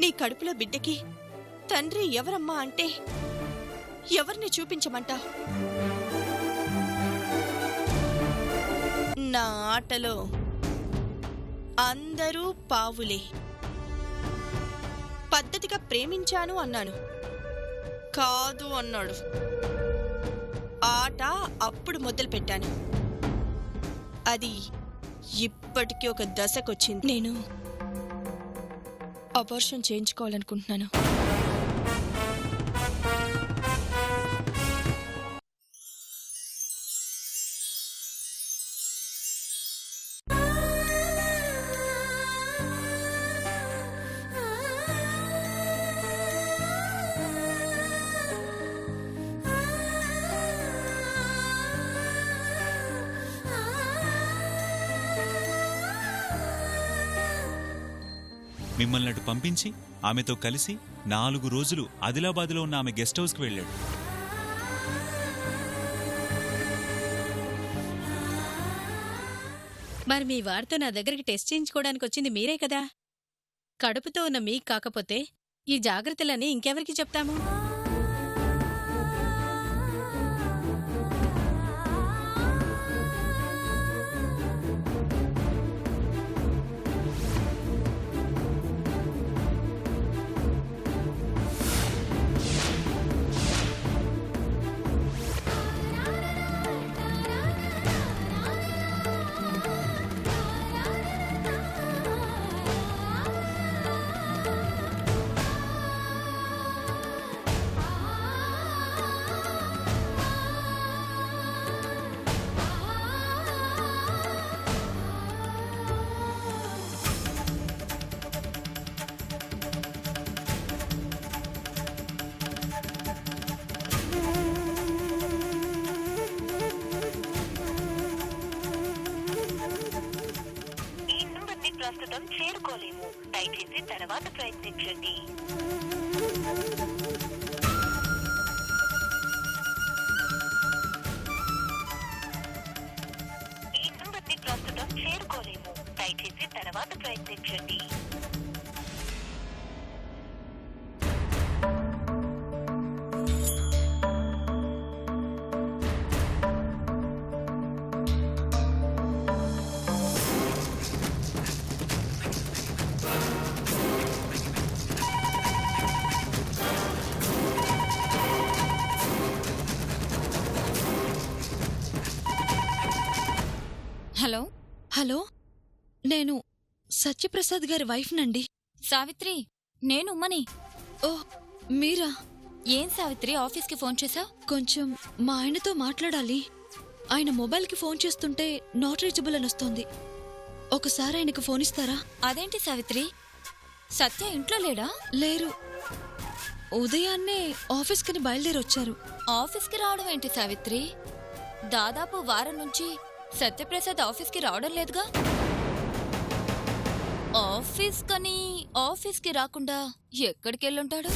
నీ కడుపులో బిడ్డకి తండ్రి ఎవరమ్మా అంటే ఎవరిని చూపించమంటావు? నా ఆటలో అందరూ పావులే. పద్ధతిగా ప్రేమించాను అన్నాను, కాదు అన్నాడు. ఆట అప్పుడు మొదలుపెట్టాను, అది ఇప్పటికీ ఒక దశకొచ్చింది. నేను అబార్షన్ చేయించుకోవాలనుకుంటున్నాను. మిమ్మల్ని అటు పంపించి ఆమెతో కలిసి 4 రోజులు ఆదిలాబాద్లో ఉన్న ఆమె గెస్ట్ హౌస్కి వెళ్ళాడు. మరి మీ వారితో నా దగ్గరికి టెస్ట్ చేయించుకోవడానికి వచ్చింది మీరే కదా. కడుపుతో ఉన్న మీకు కాకపోతే ఈ జాగ్రత్తలన్నీ ఇంకెవరికి చెప్తాము? ప్రస్తుతం చేరుకోలేము, దయచేసి తర్వాత ప్రయత్నించండి. ఈ నంబర్ని ప్రస్తుతం చేరుకోలేము, దయచేసి తర్వాత ప్రయత్నించండి. హలో హలో, నేను సత్యప్రసాద్ గారి వైఫ్ నండి. సావిత్రి, నేను ఉమ్మని. ఓ, మీరా? ఏం సావిత్రి, ఆఫీస్కి ఫోన్ చేశావు? కొంచెం మా ఆయనతో మాట్లాడాలి. ఆయన మొబైల్కి ఫోన్ చేస్తుంటే నాట్ రీచబుల్ అని వస్తోంది. ఒకసారి ఆయనకు ఫోన్ ఇస్తారా? అదేంటి సావిత్రి, సత్య ఇంట్లో లేడా? లేరు, ఉదయాన్నే ఆఫీస్కని బయలుదేరొచ్చారు. ఆఫీస్కి రావడం ఏంటి సావిత్రి? దాదాపు వారం నుంచి సత్యప్రసాద్ ఆఫీస్కి రావడం లేదుగా. ఆఫీస్కి రాకుండా ఎక్కడికి వెళ్ళుంటాడు?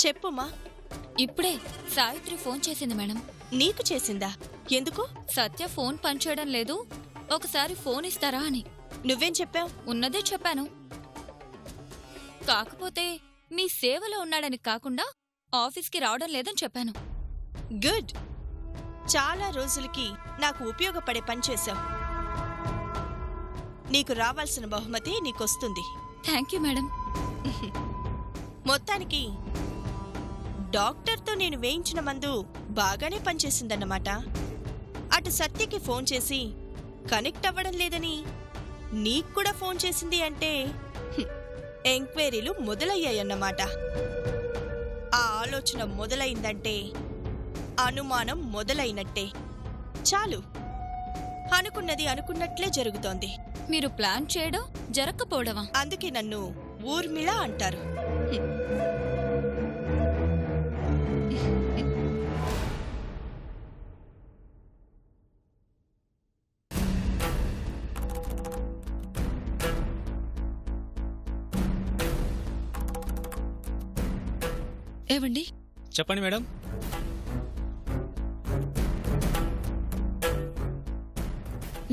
చెప్పుమా. ఇప్పుడే సావిత్రి ఫోన్ చేసింది మేడం. నీకు చేసిందా? ఎందుకు? సత్య ఫోన్ పనిచేయడం లేదు, ఒకసారి ఫోన్ ఇస్తారా అని. నువ్వేం చెప్పావు? ఉన్నదే చెప్పాను. కాకపోతే మీ సేవలో ఉన్నాడని కాకుండా ఆఫీస్కి రావడం లేదని చెప్పాను. గుడ్. చాలా రోజులకి నాకు ఉపయోగపడే పని చేశావు. నీకు రావాల్సిన బహుమతి నీకొస్తుంది. Thank you madam. మొత్తానికి డాక్టర్తో నేను వేయించిన మందు బాగానే పనిచేసిందన్నమాట. అటు సత్యకి ఫోన్ చేసి కనెక్ట్ అవ్వడం లేదని నీకు కూడా ఫోన్ చేసింది అంటే ఎంక్వైరీలు మొదలయ్యాయన్నమాట. ఆ ఆలోచన మొదలైందంటే అనుమానం మొదలైనట్టే. చాలు, అనుకున్నది అనుకున్నట్లే జరుగుతోంది. మీరు ప్లాన్ చేయడం జరగకపోవడమా? అందుకే నన్ను ఊర్మిళ అంటారు. ఏవండి, చెప్పండి మేడం.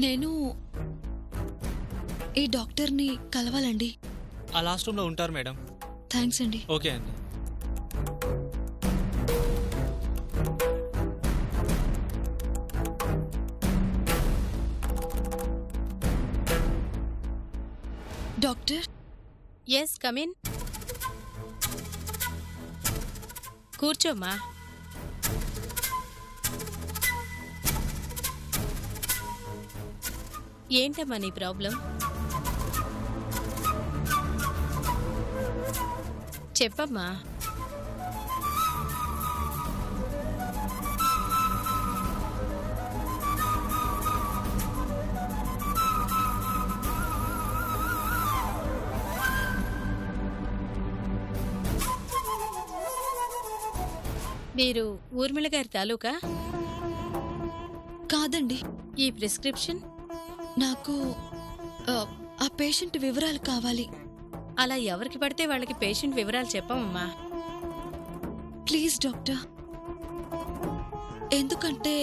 నేను ఈ డాక్టర్ని కలవాలండి. ఆ లాస్ట్ రూమ్లో ఉంటారు మేడం. థ్యాంక్స్ అండి. ఓకే అండి. Doctor, yes come in. కూర్చోమ్మా. ఏంటమ్మా నీ ప్రాబ్లం? చెప్పమ్మా. మీరు ఊర్మిళ గారి తాలూకా? కాదండి. ఈ ప్రిస్క్రిప్షన్? నాకు ఆ పేషెంట్ వివరాలు కావాలి. అలా ఎవరికి పడితే వాళ్ళకి పేషెంట్ వివరాలు చెప్పమమ్మా. Please doctor. ఎందుకంటే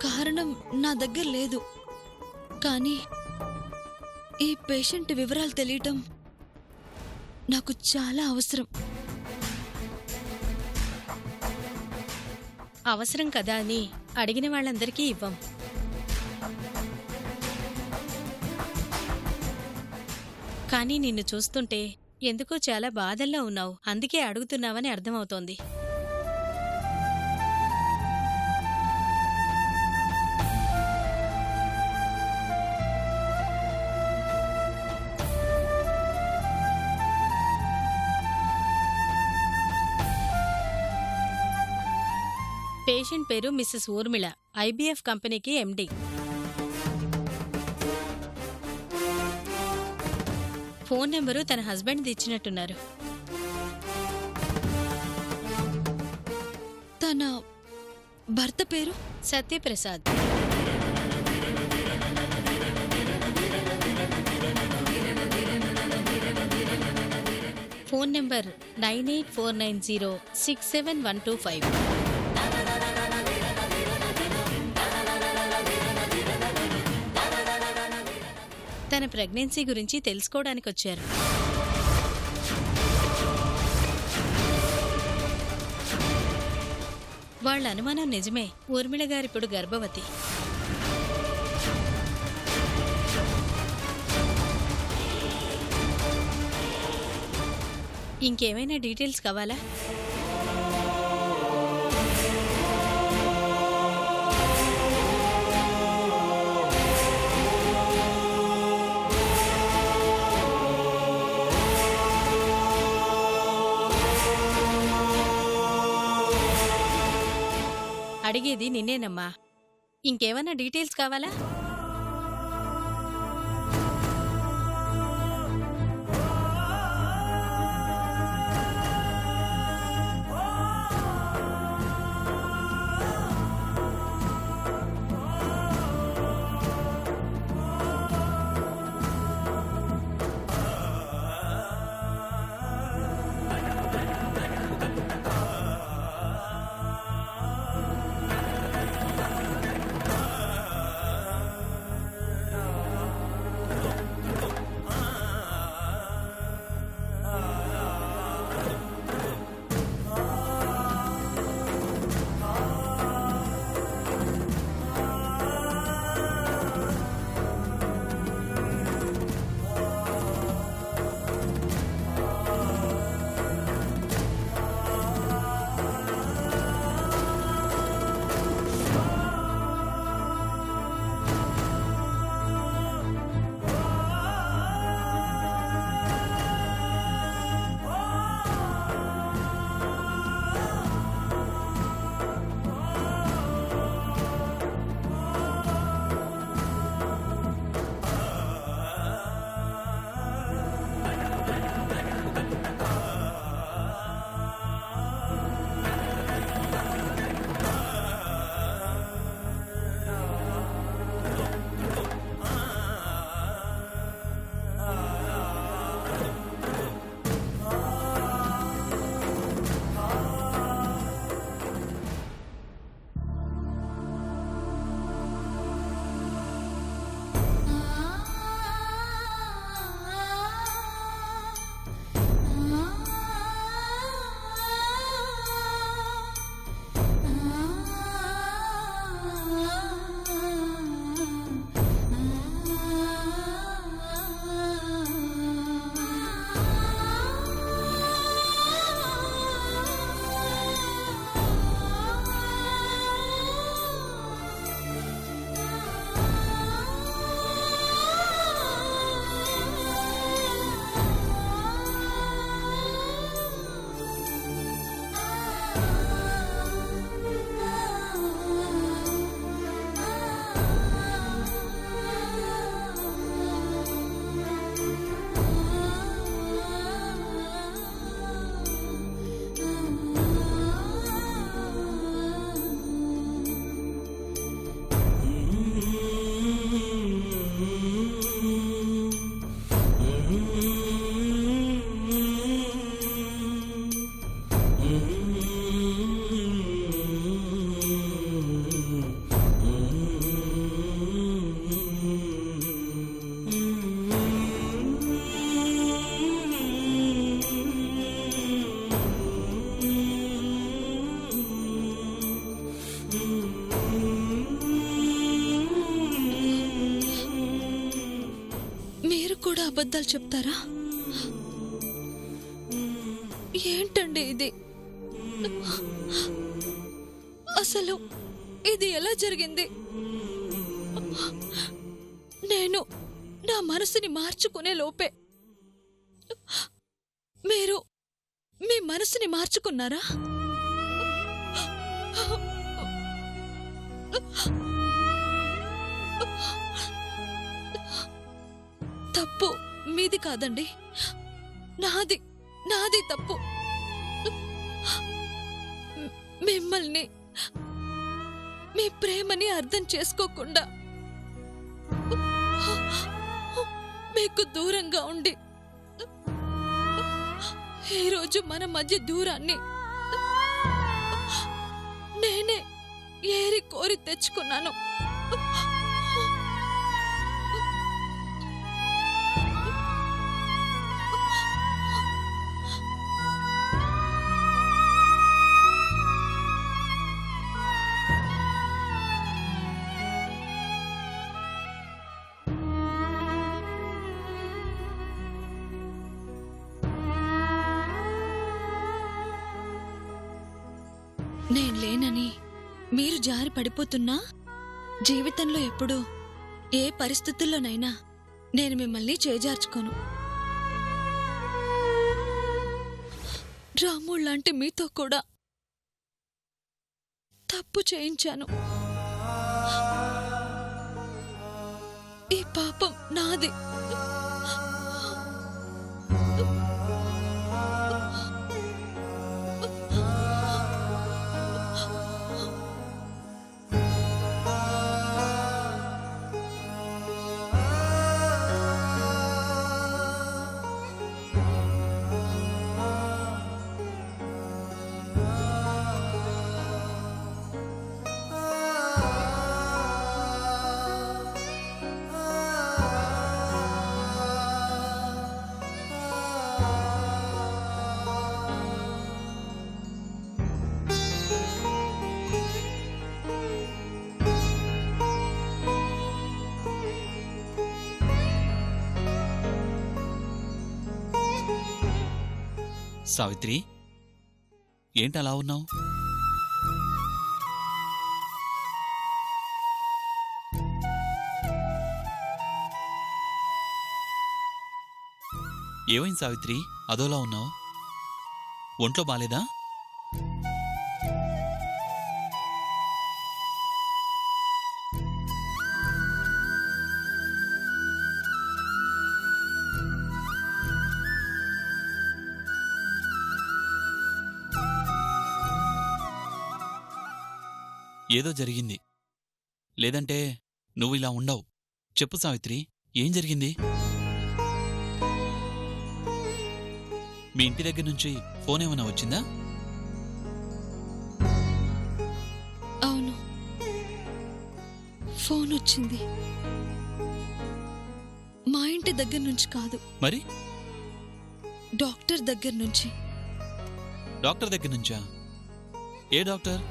కారణం నా దగ్గర లేదు, కానీ ఈ పేషెంట్ వివరాలు తెలియటం నాకు చాలా అవసరం. అవసరం కదా అని అడిగిన వాళ్ళందరికీ ఇవ్వం. కానీ నిన్ను చూస్తుంటే ఎందుకో చాలా బాధల్లో ఉన్నావు. అందుకే అడుగుతున్నావని అర్థమవుతోంది. పేషెంట్ పేరు మిస్సెస్ ఊర్మిళ, ఐబీఎఫ్ కంపెనీకి ఎండి. ఫోన్ నెంబరు తన హస్బెండ్ది ఇచ్చినట్టున్నారు. తన భర్త పేరు సత్యప్రసాద్. Phone number 9849067125. తన ప్రెగ్నెన్సీ గురించి తెలుసుకోవడానికి వచ్చారు. వాళ్ళ అనుమానం నిజమే. ఊర్మిళ గారిప్పుడు గర్భవతి. ఇంకేమైనా డీటెయిల్స్ కావాలా? అడిగేది నిన్నేనమ్మా. ఇంకేమైనా డీటెయిల్స్ కావాలా? కూడా అబద్ధాలు చెప్తారా? ఏంటండి ఇది? అసలు ఇది ఎలా జరిగింది? నేను నా మనసుని మార్చుకునే లోపే మీరు మీ మనసుని మార్చుకున్నారా? తప్పు మీది కాదండి, నాది తప్పు. మిమ్మల్ని, మీ ప్రేమని అర్థం చేసుకోకుండా మీకు దూరంగా ఉండి ఈరోజు మన మధ్య దూరాన్ని నేనే ఏరి కోరి తెచ్చుకున్నాను. నేను లేనని మీరు జారి పడిపోతున్నా జీవితంలో ఎప్పుడూ ఏ పరిస్థితుల్లోనైనా నేను మిమ్మల్ని చేజార్చుకోను. రాముళ్లాంటి మీతో కూడా తప్పు చేయించాను. ఈ పాపం నాది. సావిత్రి, ఏంటలా ఉన్నావు? ఏమైంది సావిత్రి, అదోలా ఉన్నావు? ఒంట్లో బాలేదా? ఏదో జరిగింది, లేదంటే నువ్వు ఇలా ఉండవు. చెప్పు సావిత్రి, ఏం జరిగింది? మీ ఇంటి దగ్గర నుంచి ఫోన్ ఏమైనా వచ్చిందా? అవును, ఫోన్ వచ్చింది. మా ఇంటి దగ్గర నుంచి కాదు, మరి డాక్టర్ దగ్గర నుంచి. డాక్టర్ దగ్గర నుంచా? ఏ డాక్టర్?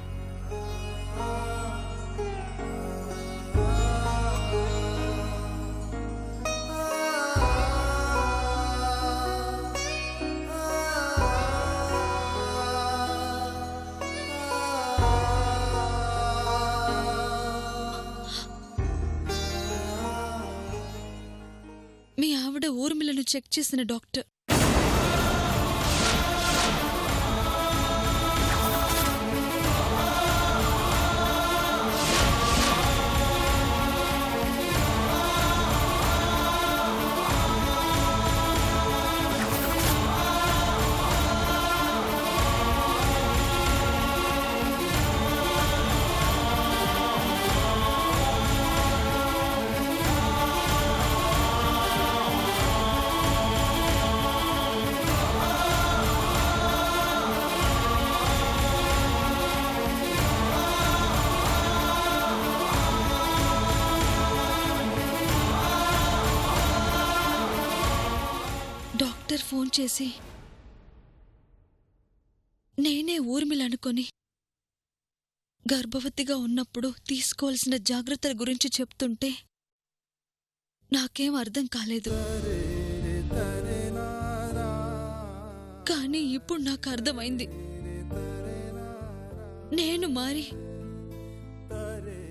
మీ ఆవిడ ఊర్మిళను చెక్ చేసిన డాక్టర్. డాక్టర్ ఫోన్ చేసి నేనే ఊర్మిళనుకొని గర్భవతిగా ఉన్నప్పుడు తీసుకోవాల్సిన జాగ్రత్తల గురించి చెప్తుంటే నాకేం అర్థం కాలేదు. కానీ ఇప్పుడు నాకు అర్థమైంది. నేను మారి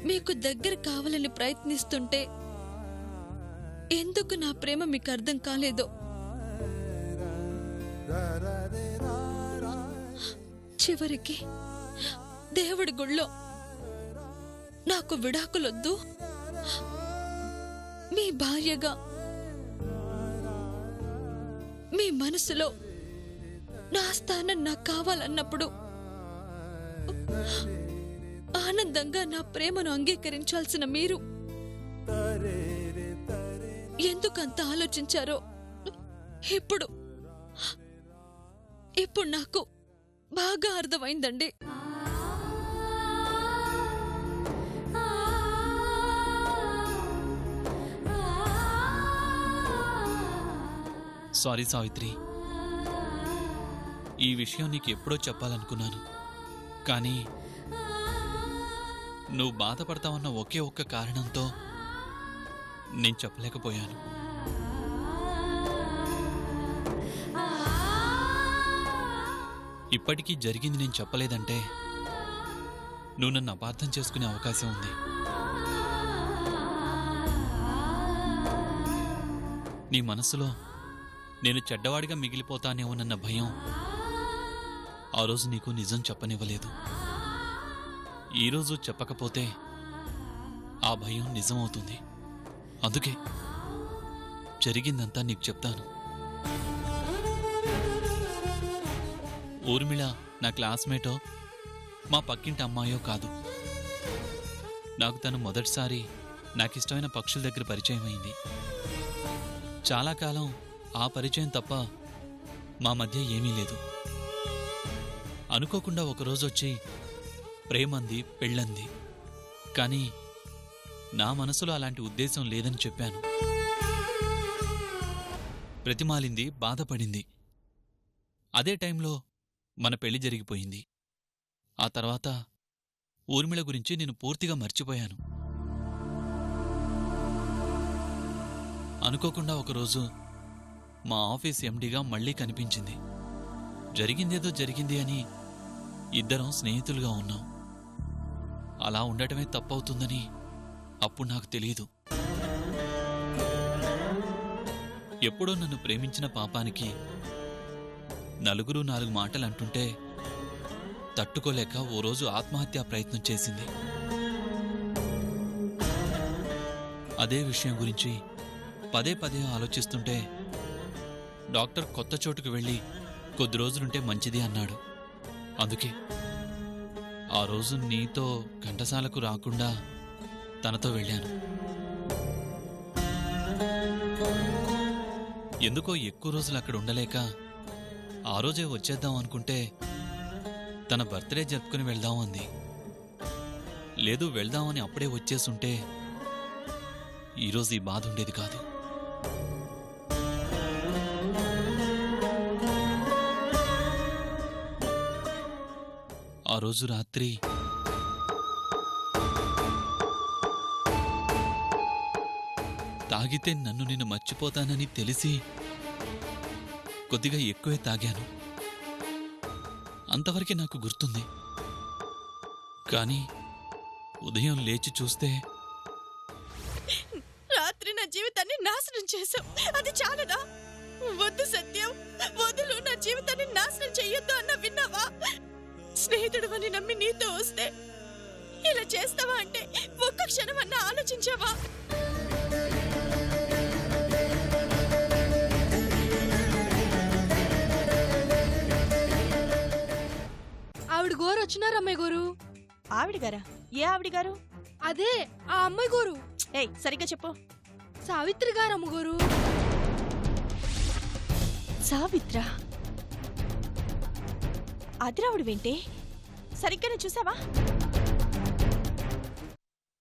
మీకు దగ్గర కావాలని ప్రయత్నిస్తుంటే ఎందుకు నా ప్రేమ మీకు అర్థం కాలేదో. చివరికి దేవుడి గుళ్ళో నాకు విడాకులొద్దు, మీ భార్యగా మీ మనసులో నా స్థానం నాకు కావాలన్నప్పుడు ఆనందంగా నా ప్రేమను అంగీకరించాల్సిన మీరు ఎందుకంత ఆలోచించారో ఇప్పుడు నాకు బాగా అర్థమైందండి. సారీ సావిత్రి, ఈ విషయం నీకు ఎప్పుడో చెప్పాలనుకున్నాను. కానీ నువ్వు బాధపడతావన్న ఒకే ఒక్క కారణంతో నేను చెప్పలేకపోయాను. ఇప్పటికీ జరిగింది నేను చెప్పలేదంటే నువ్వు నన్ను అపార్థం చేసుకునే అవకాశం ఉంది. నీ మనసులో నేను చెడ్డవాడిగా మిగిలిపోతానేమోనన్న భయం ఆ రోజు నీకు నిజం చెప్పనివ్వలేదు. ఈరోజు చెప్పకపోతే ఆ భయం నిజమవుతుంది. అందుకే జరిగిందంతా నీకు చెప్తాను. ఊర్మిళ నా క్లాస్మేటో మా పక్కింటి అమ్మాయో కాదు. నాకు తను మొదటిసారి నాకిష్టమైన పక్షుల దగ్గర పరిచయం అయింది. చాలా కాలం ఆ పరిచయం తప్ప మా మధ్య ఏమీ లేదు. అనుకోకుండా ఒకరోజు వచ్చి ప్రేమంది, పెళ్ళంది. కానీ నా మనసులో అలాంటి ఉద్దేశం లేదని చెప్పాను. ప్రతిమాలింది, బాధపడింది. అదే టైంలో మన పెళ్లి జరిగిపోయింది. ఆ తర్వాత ఊర్మిళ గురించి నేను పూర్తిగా మర్చిపోయాను. అనుకోకుండా ఒకరోజు మా ఆఫీస్ ఎండీగా మళ్లీ కనిపించింది. జరిగిందేదో జరిగింది అని ఇద్దరం స్నేహితులుగా ఉన్నాం. అలా ఉండటమే తప్పవుతుందని అప్పుడు నాకు తెలియదు. ఎప్పుడో నన్ను ప్రేమించిన పాపానికి నలుగురు 4 మాటలు అంటుంటే తట్టుకోలేక ఓ రోజు ఆత్మహత్యా ప్రయత్నం చేసింది. అదే విషయం గురించి పదే పదే ఆలోచిస్తుంటే డాక్టర్ కొత్త చోటుకు వెళ్ళి కొద్ది రోజులుంటే మంచిది అన్నాడు. అందుకే ఆ రోజు నీతో ఘంటసాలకు రాకుండా తనతో వెళ్ళాను. ఎందుకో ఎక్కువ రోజులు అక్కడ ఉండలేక ఆ రోజే వచ్చేద్దాం అనుకుంటే తన బర్త్డే జరుపుకుని వెళ్దాం అంది. లేదు, వెళ్దామని అప్పుడే వచ్చేసుంటే ఈరోజు ఈ బాధ ఉండేది కాదు. ఆ రోజు రాత్రి తాగితే నన్ను నేను మర్చిపోతానని తెలిసి కొద్దిగా ఎక్కువే తాగాను. అంతవరకే నాకు గుర్తుంది. కానీ ఉదయం లేచి చూస్తే రాత్రి నా జీవితాన్ని నాశనం చేశావు. అది చాలదా? వద్దు సత్యం, వదులు. నా జీవితాన్ని నాశనం చెయ్యొద్దు అన్న విన్నావా? స్నేహితుడు అని నమ్మి నీతో వస్తే ఇలా చేస్తావా అంటే ఒక్క క్షణం అన్నా ఆలోచించావా? ఆవిడ గోరు వచ్చినారు అమ్మాయి గోరు. ఆవిడ గారా? ఏ ఆవిడ గారు? అదే ఆ అమ్మాయి గోరు. ఏయ్, సరిగ్గా చెప్పు. సావిత్రి గారు అమ్మ గోరు. సావిత్ర? అదిరావుడు వింటే సరిగ్గానే చూసావా?